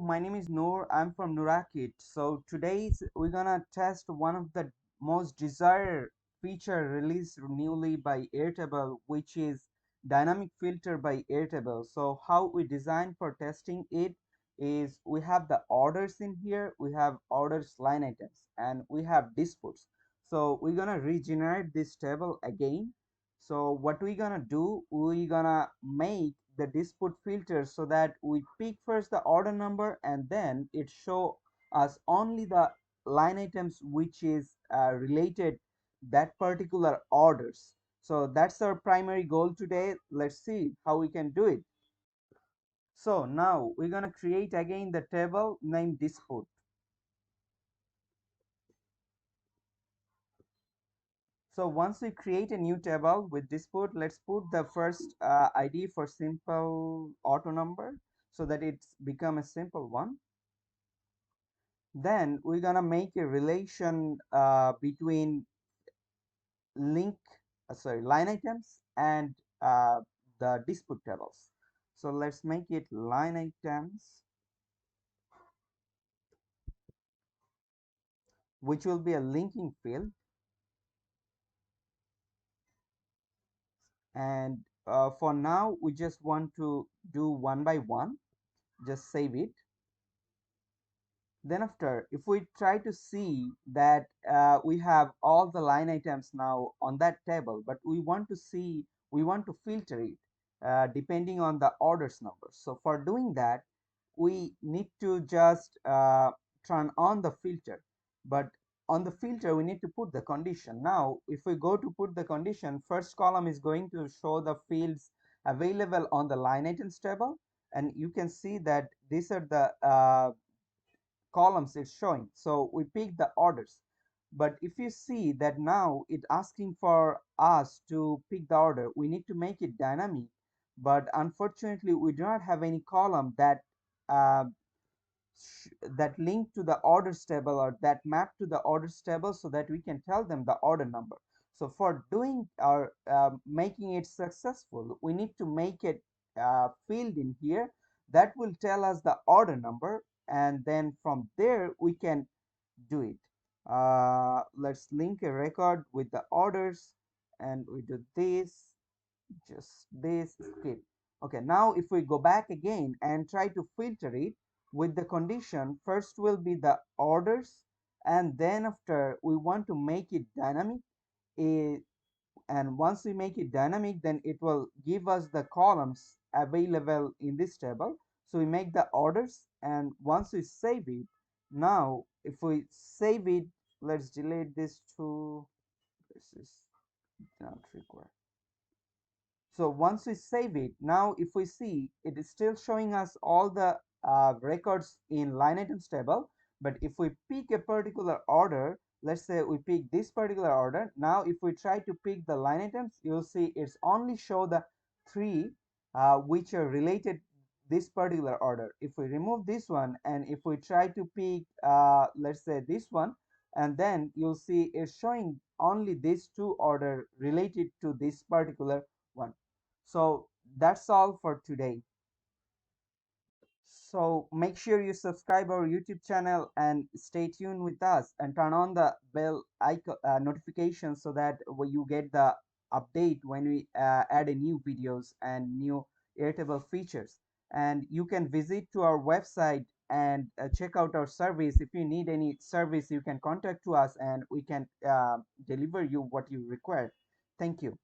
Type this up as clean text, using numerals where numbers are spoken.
my name is Noor. I'm from Nurakit. So we're gonna test one of the most desired feature released newly by Airtable, which is dynamic filter by Airtable. So how we design for testing it is we have the orders in here, we have orders line items, and we have disputes. So we're gonna regenerate this table again. So what we're gonna do, we're gonna make the dispute filter so that we pick first the order number and then it show us only the line items which is related that particular orders. So that's our primary goal today. Let's see how we can do it. So now we're gonna create again the table named dispute. So once we create a new table with dispute, let's put the first ID for simple auto number so that it's become a simple one. Then we're gonna make a relation between link, line items and the dispute tables. So let's make it line items, which will be a linking field, and for now we just want to do one by one. Just save it. Then after, if we try to see that we have all the line items now on that table, but we want to filter it depending on the orders number. So for doing that, we need to just turn on the filter. But on the filter, we need to put the condition. Now, if we go to put the condition, first column is going to show the fields available on the line items table. And you can see that these are the columns it's showing. So we pick the orders. But if you see that now it asking for us to pick the order, we need to make it dynamic. But unfortunately, we do not have any column uh, that link to the orders table or that map to the orders table so that we can tell them the order number. So for doing or making it successful, we need to make it field in here that will tell us the order number, and then from there we can do it. Let's link a record with the orders, and we do this, just this, skip. Okay, now if we go back again and try to filter it with the condition, first will be the orders, and then after we want to make it dynamic, eh, and once we make it dynamic, then it will give us the columns available in this table. So we make the orders, and once we save it, now if we save it, let's delete this to, this is not required. So once we save it, now if we see, it is still showing us all the records in line items table. But if we pick a particular order, let's say we pick this particular order, now if we try to pick the line items, you'll see it's only show the three which are related this particular order. If we remove this one and if we try to pick let's say this one, and then you'll see it's showing only these two order related to this particular one. So that's all for today. So make sure you subscribe our YouTube channel and stay tuned with us and turn on the bell icon notification so that you get the update when we add a new videos and new Airtable features. And you can visit to our website and check out our service. If you need any service, you can contact to us and we can deliver you what you require. Thank you.